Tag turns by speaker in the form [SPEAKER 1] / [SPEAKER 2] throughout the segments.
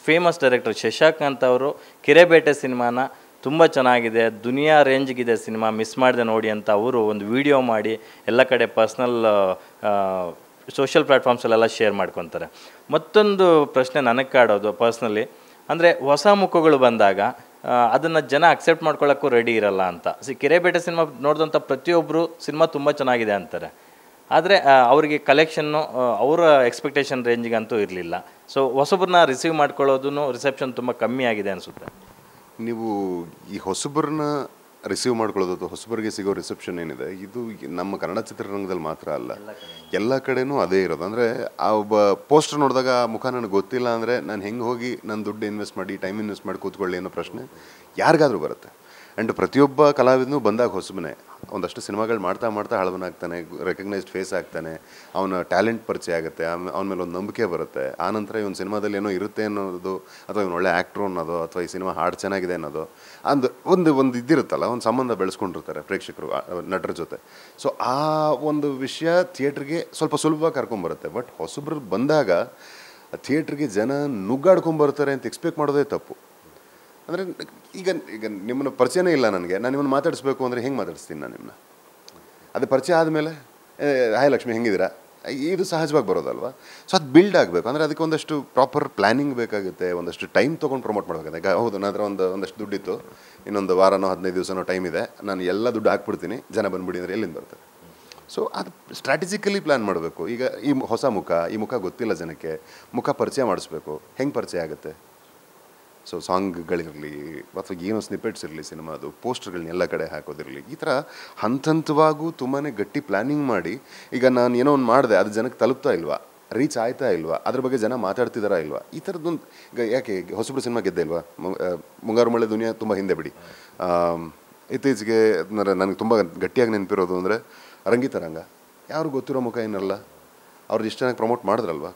[SPEAKER 1] Famous director Shashank ಅವರು ಕಿರೆಬೇಟೆ ಸಿನಿಮಾನ ತುಂಬ ಚೆನ್ನಾಗಿದೆ, ದುನಿಯಾ ರೇಂಜ್ಗಿದೆ ಸಿನಿಮಾ, ಮಿಸ್ ಮಾಡಿದೆ ನೋಡಿ ಅಂತ ಅವರು ಒಂದು ವಿಡಿಯೋ ಮಾಡಿ ಎಲ್ಲ ಕಡೆ ಪರ್ಸ್ನಲ್ ಸೋಷಿಯಲ್ ಪ್ಲ್ಯಾಟ್ಫಾರ್ಮ್ಸಲ್ಲೆಲ್ಲ ಶೇರ್ ಮಾಡ್ಕೊತಾರೆ. ಮತ್ತೊಂದು ಪ್ರಶ್ನೆ ನನಗೆ ಕಾಡೋದು ಪರ್ಸ್ನಲಿ, ಅಂದರೆ ಹೊಸ ಮುಖಗಳು ಬಂದಾಗ ಅದನ್ನು ಜನ ಅಕ್ಸೆಪ್ಟ್ ಮಾಡ್ಕೊಳ್ಳೋಕ್ಕೂ ರೆಡಿ ಇರಲ್ಲ ಅಂತ. ಕಿರೆಬೇಟೆ ಸಿನಿಮಾ ನೋಡಿದಂಥ ಪ್ರತಿಯೊಬ್ಬರು ಸಿನಿಮಾ ತುಂಬ ಚೆನ್ನಾಗಿದೆ ಅಂತಾರೆ, ಆದರೆ ಅವರಿಗೆ ಕಲೆಕ್ಷನ್ನು ಅವರ ಎಕ್ಸ್ಪೆಕ್ಟೇಷನ್ ರೇಂಜಿಗಂತೂ ಇರಲಿಲ್ಲ. ಸೊ ಹೊಸಬ್ರನ್ನ ರಿಸೀವ್ ಮಾಡ್ಕೊಳ್ಳೋದು ರಿಸೆಪ್ಷನ್ ತುಂಬ ಕಮ್ಮಿ ಆಗಿದೆ ಅನಿಸುತ್ತೆ.
[SPEAKER 2] ನೀವು ಈ ಹೊಸಬ್ರನ್ನ ರಿಸೀವ್ ಮಾಡ್ಕೊಳ್ಳೋದು ಅಥವಾ ಹೊಸಬರಿಗೆ ಸಿಗೋ ರಿಸೆಪ್ಷನ್ ಏನಿದೆ, ಇದು ನಮ್ಮ ಕನ್ನಡ ಚಿತ್ರರಂಗದಲ್ಲಿ ಮಾತ್ರ ಅಲ್ಲ, ಎಲ್ಲ ಕಡೆನೂ ಅದೇ ಇರೋದು. ಅಂದರೆ ಆ ಒಬ್ಬ ಪೋಸ್ಟರ್ ನೋಡಿದಾಗ ಆ ಮುಖ ನನಗೆ ಗೊತ್ತಿಲ್ಲ ಅಂದರೆ ನಾನು ಹೆಂಗೆ ಹೋಗಿ ನನ್ನ ದುಡ್ಡು ಇನ್ವೆಸ್ಟ್ ಮಾಡಿ ಟೈಮ್ ಇನ್ವೆಸ್ಟ್ ಮಾಡಿ ಕೂತ್ಕೊಳ್ಳಿ ಅನ್ನೋ ಪ್ರಶ್ನೆ ಯಾರಿಗಾದರೂ ಬರುತ್ತೆ. ಆ್ಯಂಡ್ ಪ್ರತಿಯೊಬ್ಬ ಕಲಾವಿದನೂ ಬಂದಾಗ ಹೊಸಬನೇ, ಒಂದಷ್ಟು ಸಿನಿಮಾಗಳು ಮಾಡ್ತಾ ಮಾಡ್ತಾ ಹಳವನಾಗ್ತಾನೆ, ರೆಕಗ್ನೈಸ್ಡ್ ಫೇಸ್ ಆಗ್ತಾನೆ, ಅವನ ಟ್ಯಾಲೆಂಟ್ ಪರಿಚಯ ಆಗುತ್ತೆ, ಅವನ ಮೇಲೆ ಒಂದು ನಂಬಿಕೆ ಬರುತ್ತೆ. ಆನಂತರ ಇವನು ಸಿನಿಮಾದಲ್ಲಿ ಏನೋ ಇರುತ್ತೆ ಅನ್ನೋದು, ಅಥವಾ ಇವನು ಒಳ್ಳೆ ಆ್ಯಕ್ಟ್ರು ಅನ್ನೋದು, ಅಥವಾ ಈ ಸಿನಿಮಾ ಹಾಡು ಚೆನ್ನಾಗಿದೆ ಅನ್ನೋದು ಒಂದು ಇದ್ದಿರುತ್ತಲ್ಲ, ಒಂದು ಸಂಬಂಧ ಬೆಳೆಸ್ಕೊಂಡಿರ್ತಾರೆ ಪ್ರೇಕ್ಷಕರು ನಟರ ಜೊತೆ. ಸೊ ಆ ಒಂದು ವಿಷಯ ಥಿಯೇಟ್ರಿಗೆ ಸ್ವಲ್ಪ ಸುಲಭವಾಗಿ ಕರ್ಕೊಂಬರುತ್ತೆ. ಬಟ್ ಹೊಸಬ್ರು ಬಂದಾಗ ಥಿಯೇಟ್ರಿಗೆ ಜನ ನುಗ್ಗಾಡ್ಕೊಂಬರ್ತಾರೆ ಅಂತ ಎಕ್ಸ್ಪೆಕ್ಟ್ ಮಾಡೋದೇ ತಪ್ಪು. ಅಂದರೆ ಈಗ ನಿಮ್ಮನ್ನು ಪರಿಚಯನೇ ಇಲ್ಲ ನನಗೆ, ನಾನು ನಿಮ್ಮನ್ನು ಮಾತಾಡಿಸ್ಬೇಕು ಅಂದರೆ ಹೆಂಗೆ ಮಾತಾಡಿಸ್ತೀನಿ ನಾನು ನಿಮ್ಮನ್ನ? ಅದು ಪರಿಚಯ ಆದಮೇಲೆ ಹಾಯ್ ಲಕ್ಷ್ಮಿ ಹೆಂಗಿದ್ದೀರಾ, ಇದು ಸಹಜವಾಗಿ ಬರೋದಲ್ವ. ಸೊ ಅದು ಬಿಲ್ಡ್ ಆಗಬೇಕು, ಅಂದರೆ ಅದಕ್ಕೆ ಒಂದಷ್ಟು ಪ್ರಾಪರ್ ಪ್ಲ್ಯಾನಿಂಗ್ ಬೇಕಾಗುತ್ತೆ, ಒಂದಷ್ಟು ಟೈಮ್ ತೊಗೊಂಡು ಪ್ರಮೋಟ್ ಮಾಡಬೇಕಾಗುತ್ತೆ. ಈಗ ಹೌದು, ನನ್ನ ಹತ್ರ ಒಂದಷ್ಟು ದುಡ್ಡಿತ್ತು, ಇನ್ನೊಂದು ವಾರನೋ 15 ದಿವಸನೋ ಟೈಮ್ ಇದೆ, ನಾನು ಎಲ್ಲ ದುಡ್ಡು ಹಾಕ್ಬಿಡ್ತೀನಿ, ಜನ ಬಂದುಬಿಡಿ ಅಂದರೆ ಎಲ್ಲಿಂದ ಬರ್ತಾರೆ? ಸೊ ಅದು ಸ್ಟ್ರಾಟಜಿಕಲಿ ಪ್ಲ್ಯಾನ್ ಮಾಡಬೇಕು. ಈಗ ಈ ಹೊಸ ಮುಖ, ಈ ಮುಖ ಗೊತ್ತಿಲ್ಲ ಜನಕ್ಕೆ, ಮುಖ ಪರಿಚಯ ಮಾಡಿಸ್ಬೇಕು. ಹೆಂಗೆ ಪರಿಚಯ ಆಗುತ್ತೆ? ಸೊ ಸಾಂಗ್ಗಳಿರಲಿ ಅಥವಾ ಏನೋ ಸ್ನಿಪೆಟ್ಸ್ ಇರಲಿ, ಸಿನಿಮಾದು ಪೋಸ್ಟರ್ಗಳನ್ನ ಎಲ್ಲ ಕಡೆ ಹಾಕೋದಿರಲಿ, ಈ ಥರ ಹಂತವಾಗೂ ತುಂಬಾ ಗಟ್ಟಿ ಪ್ಲ್ಯಾನಿಂಗ್ ಮಾಡಿ, ಈಗ ನಾನು ಏನೋ ಒಂದು ಮಾಡಿದೆ, ಅದು ಜನಕ್ಕೆ ತಲುಪ್ತಾ ಇಲ್ವಾ, ರೀಚ್ ಆಯ್ತಾ ಇಲ್ವಾ, ಅದ್ರ ಬಗ್ಗೆ ಜನ ಮಾತಾಡ್ತಿದ್ದಾರಾ ಇಲ್ವಾ, ಈ ಥರದ್ದೊಂದು. ಈಗ ಯಾಕೆ ಹೊಸಬ್ರು ಸಿನಿಮಾ ಗೆದ್ದೆ ಇಲ್ವಾ? ಮುಂಗಾರು ಮಳೆ ದುನಿಯಾ ತುಂಬ ಹಿಂದೆ ಬಿಡಿ. ಇತ್ತೀಚೆಗೆ ನನಗೆ ತುಂಬ ಗಟ್ಟಿಯಾಗಿ ನೆನಪಿರೋದು ಅಂದರೆ ರಂಗಿತರಂಗ, ಯಾರು ಗೊತ್ತಿರೋ ಮುಖ ಏನಲ್ಲ, ಅವ್ರದ್ದು ಇಷ್ಟ ಚೆನ್ನಾಗಿ ಪ್ರಮೋಟ್ ಮಾಡಿದ್ರಲ್ವ,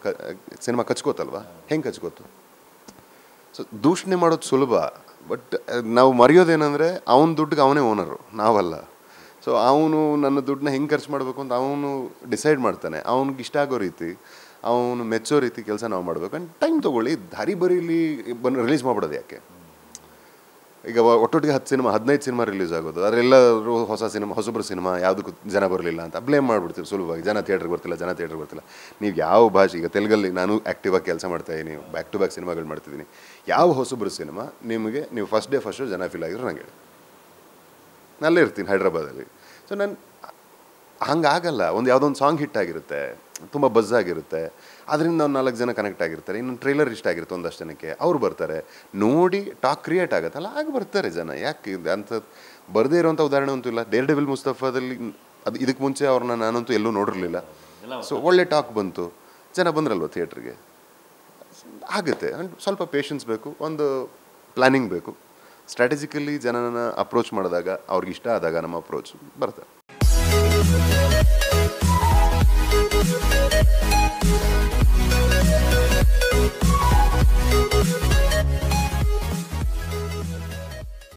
[SPEAKER 2] ಸಿನಿಮಾ ಕಚ್ಕೋತಲ್ವ? ಹೆಂಗೆ ಕಚ್ಕೋತು? ಸೊ ದೂಷಣೆ ಮಾಡೋದು ಸುಲಭ, ಬಟ್ ನಾವು ಮರೆಯೋದೇನೆಂದರೆ ಅವನ ದುಡ್ಡಿಗೆ ಅವನೇ ಓನರು, ನಾವಲ್ಲ. ಸೊ ಅವನು ನನ್ನ ದುಡ್ಡನ್ನ ಹೆಂಗೆ ಖರ್ಚು ಮಾಡಬೇಕು ಅಂತ ಅವನು ಡಿಸೈಡ್ ಮಾಡ್ತಾನೆ. ಅವ್ನಿಗೆ ಇಷ್ಟ ಆಗೋ ರೀತಿ, ಅವನು ಮೆಚ್ಚೋ ರೀತಿ ಕೆಲಸ ನಾವು ಮಾಡಬೇಕು. ಆ್ಯಂಡ್ ಟೈಮ್ ತೊಗೊಳ್ಳಿ, ದಾರಿ ಬರೀಲಿ ಬಂದು ರಿಲೀಸ್ ಮಾಡ್ಬಿಡೋದು ಯಾಕೆ? ಈಗ ಒಟ್ಟೊಟ್ಟಿಗೆ 10 ಸಿನಿಮಾ 15 ಸಿನಿಮಾ ರಿಲೀಸ್ ಆಗೋದು, ಅದರೆಲ್ಲರೂ ಹೊಸಬ್ರು ಸಿನಿಮಾ ಯಾವುದಕ್ಕೂ ಜನ ಬರಲಿಲ್ಲ ಅಂತ ಬ್ಲೇಮ್ ಮಾಡಿಬಿಡ್ತೀವಿ ಸುಲಭವಾಗಿ. ಜನ ಥಿಯೇಟ್ರಿಗೆ ಬರ್ತಿಲ್ಲ. ನೀವು ಯಾವ ಭಾಷೆ, ಈಗ ತೆಲುಗಲ್ಲಿ ನಾನು ಆ್ಯಕ್ಟಿವ್ ಆಗಿ ಕೆಲಸ ಮಾಡ್ತಾಯಿದ್ದೀನಿ, ಬ್ಯಾಕ್ ಟು ಬ್ಯಾಕ್ ಸಿನಿಮಾಗಳು ಮಾಡ್ತಿದ್ದೀನಿ. ಯಾವ ಹೊಸಬ್ರು ಸಿನಿಮಾ ನಿಮಗೆ ನೀವು ಫಸ್ಟ್ ಜನ ಫೀಲ್ ಆಗಿರೋ ನಂಗೆ ಹೇಳಿ, ನಲ್ಲೇ ಇರ್ತೀನಿ ಹೈದ್ರಾಬಾದಲ್ಲಿ. ಸೊ ನಾನು ಹಂಗಾಗಲ್ಲ. ಯಾವುದೋ ಒಂದು ಸಾಂಗ್ ಹಿಟ್ ಆಗಿರುತ್ತೆ, ತುಂಬ ಬಜ್ ಆಗಿರುತ್ತೆ, ಅದರಿಂದ ಒಂದು 4 ಜನ ಕನೆಕ್ಟ್ ಆಗಿರ್ತಾರೆ, ಇನ್ನೊಂದು ಟ್ರೈಲರ್ ಇಷ್ಟ ಆಗಿರುತ್ತೆ ಒಂದಷ್ಟು ಜನಕ್ಕೆ, ಅವ್ರು ಬರ್ತಾರೆ, ನೋಡಿ ಟಾಕ್ ಕ್ರಿಯೇಟ್ ಆಗುತ್ತಲ್ಲ, ಆಗ ಬರ್ತಾರೆ ಜನ. ಯಾಕೆ ಅಂತ ಬರದೇ ಇರೋವಂಥ ಉದಾಹರಣೆ ಅಂತೂ ಇಲ್ಲ. ಡೇರ್ ಡೆವಿಲ್ ಮುಸ್ತಫಾದಲ್ಲಿ ಅದು ಇದಕ್ಕೆ ಮುಂಚೆ ಅವ್ರನ್ನ ನಾನಂತೂ ಎಲ್ಲೂ ನೋಡಿರಲಿಲ್ಲ. ಸೊ ಒಳ್ಳೆ ಟಾಕ್ ಬಂತು, ಜನ ಬಂದ್ರಲ್ವ ಥಿಯೇಟ್ರಿಗೆ. ಆಗುತ್ತೆ. ಆ್ಯಂಡ್ ಸ್ವಲ್ಪ ಪೇಷನ್ಸ್ ಬೇಕು, ಒಂದು ಪ್ಲ್ಯಾನಿಂಗ್ ಬೇಕು. ಸ್ಟ್ರಾಟಜಿಕಲಿ ಜನನ ಅಪ್ರೋಚ್ ಮಾಡಿದಾಗ, ಅವ್ರಿಗೆ ಇಷ್ಟ ಆದಾಗ ನಮ್ಮ ಅಪ್ರೋಚ್ ಬರ್ತಾರೆ.